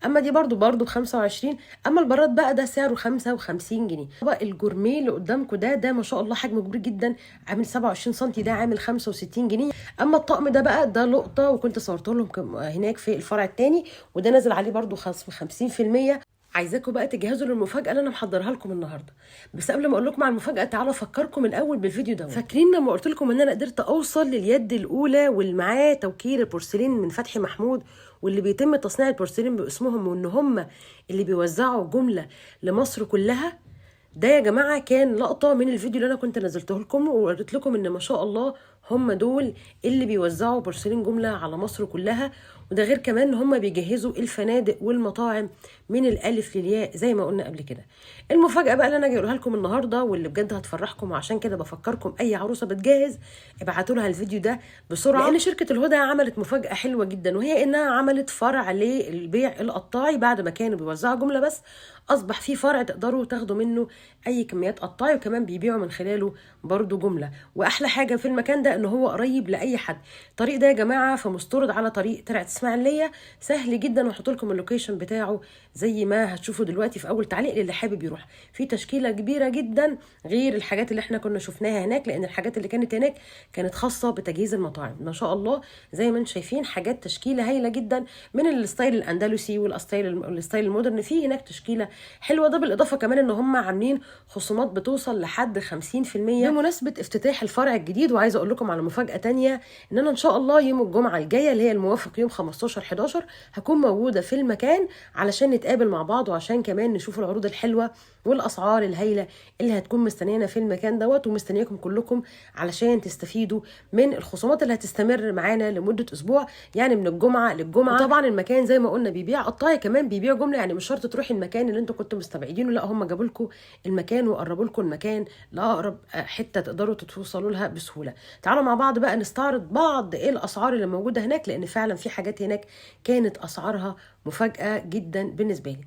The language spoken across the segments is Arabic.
اما دي برضو ب25. اما البراد بقى ده سعره 55 جنيه. طبق الجورميه اللي قدامكم ده ما شاء الله حجمه كبير جدا، عامل 27 سم، ده عامل 65 جنيه. اما الطقم ده بقى ده لقطه، وكنت صورته لهم هناك في الفرع الثاني، وده نازل عليه برضو خصم 50%. عايزاكم بقى تجهزوا للمفاجاه اللي انا محضرها لكم النهارده. بس قبل ما اقول لكم على المفاجاه، تعالوا افكركم الاول بالفيديو ده. فاكرين لما قلت لكم ان انا قدرت اوصل لليد الاولى واللي معاه توكيل البورسلين من فتحي محمود، واللي بيتم تصنيع البورسلين باسمهم، وان هم اللي بيوزعوا جمله لمصر كلها؟ ده يا جماعه كان لقطه من الفيديو اللي انا كنت نزلته لكم، وقلت لكم ان ما شاء الله هم دول اللي بيوزعوا بورسلين جمله على مصر كلها. وده غير كمان ان هم بيجهزوا الفنادق والمطاعم من الالف للياء زي ما قلنا قبل كده. المفاجاه بقى اللي انا جايبها لكم النهارده واللي بجد هتفرحكم، وعشان كده بفكركم اي عروسه بتجهز ابعتوا لها الفيديو ده بسرعه، لان شركه الهدى عملت مفاجاه حلوه جدا، وهي انها عملت فرع للبيع القطاعي. بعد ما كانوا بيوزعوا جمله بس، اصبح في فرع تقدروا تاخدوا منه اي كميات قطاعي، وكمان بيبيعوا من خلاله برضو جمله. واحلى حاجه في المكان ده ان هو قريب لاي حد. الطريق ده يا جماعه في مستورد على طريق ترعه اسماعيليه، سهل جدا، وهحط لكم اللوكيشن بتاعه زي ما هتشوفوا دلوقتي في اول تعليق للي حابب يروح. في تشكيله كبيره جدا غير الحاجات اللي احنا كنا شفناها هناك، لان الحاجات اللي كانت هناك كانت خاصه بتجهيز المطاعم. ما شاء الله زي ما انتم شايفين حاجات تشكيله هايله جدا من الستايل الاندلسي والستايل المودرن. في هناك تشكيله حلوه. ده بالاضافه كمان ان هم عاملين خصومات بتوصل لحد 50% بمناسبه افتتاح الفرع الجديد. وعايزه اقول لكم على مفاجاه تانية، ان انا ان شاء الله يوم الجمعه الجايه اللي هي الموافق يوم 15/11 هكون موجوده في المكان علشان نتقابل مع بعض، وعشان كمان نشوف العروض الحلوه والاسعار الهايله اللي هتكون مستنيانا في المكان دوت، ومستنياكم كلكم علشان تستفيدوا من الخصومات اللي هتستمر معانا لمده اسبوع، يعني من الجمعه للجمعه. وطبعا المكان زي ما قلنا بيبيع قطاعي، كمان بيبيع جمله، يعني مش شرط تروحي المكان اللي انتم كنتوا مستبعدينه، لا هم جابوا لكم المكان وقربوا لكم المكان لاقرب حته تقدروا توصلوا لها بسهوله. تعالوا مع بعض بقى نستعرض بعض ايه الاسعار اللي موجوده هناك، لان فعلا في حاجات هناك كانت اسعارها مفاجاه جدا بالنسبه لي.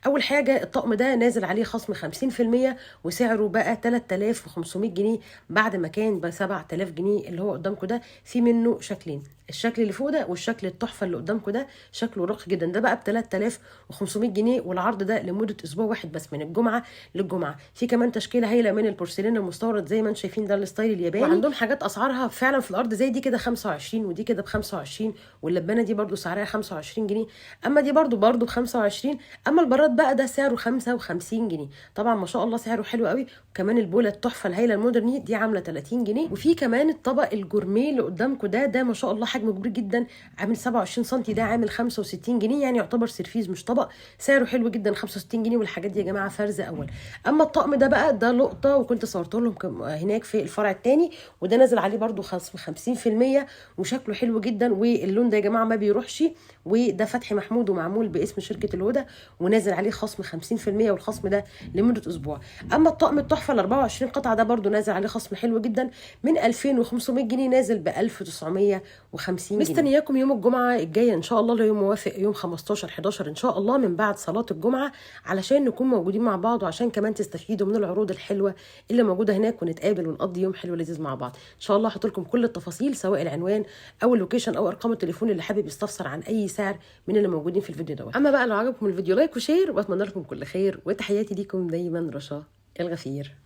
اول حاجه الطقم ده نازل عليه خصم 50%، وسعره بقى 3500 جنيه بعد ما كان ب 7000 جنيه. اللي هو قدامكم ده في منه شكلين، الشكل اللي فوق ده والشكل التحفه اللي قدامكم ده شكله راقي جدا. ده بقى ب 3500 جنيه، والعرض ده لمده اسبوع واحد بس من الجمعه للجمعه. في كمان تشكيله هايله من البورسلين المستورد زي ما انتم شايفين، ده الستايل الياباني، وعندهم حاجات اسعارها فعلا في الارض زي دي كده 25 ودي كده ب25، واللبانه دي برده سعرها 25 جنيه. اما دي برده ب25. اما البراد بقى ده سعره 55 جنيه. طبعا ما شاء الله سعره حلو قوي. وكمان البوله التحفه الهايله المودرن دي عامله 30 جنيه. وفي كمان الطبق الجورميه اللي قدامكم ده ما شاء الله حجمه كبير جدا، عامل 27 سم، ده عامل 65 جنيه، يعني يعتبر سيرفيز مش طبق. سعره حلو جدا 65 جنيه. والحاجات دي يا جماعه فرز اول. اما الطقم ده بقى ده لقطه، وكنت صورته لهم هناك في الفرع الثاني، وده نازل عليه برده خصم 50%، وشكله حلو جدا، واللون ده يا جماعه ما بيروحش. وده فتحي محمود ومعمول باسم شركه الهدى، ونازل عليه خصم 50%، والخصم ده لمده اسبوع. اما الطقم التحفه ال 24 قطعه ده برده نازل عليه خصم حلو جدا، من 2500 جنيه نازل ب 1950 جنيه. مستنياكم يوم الجمعه الجايه ان شاء الله، اللي يوم موافق يوم 15/11 ان شاء الله من بعد صلاه الجمعه، علشان نكون موجودين مع بعض، وعشان كمان تستفيدوا من العروض الحلوه اللي موجوده هناك، ونتقابل ونقضي يوم حلو لذيذ مع بعض ان شاء الله. هحط لكم كل التفاصيل، سواء العنوان او اللوكيشن او ارقام التليفون اللي حابب يستفسر عن اي سعر من اللي موجودين في الفيديو دوت. اما بقى لو عجبكم الفيديو لايك وشير، واتمنى لكم كل خير، وتحياتي ليكم دايما رشا الغفير.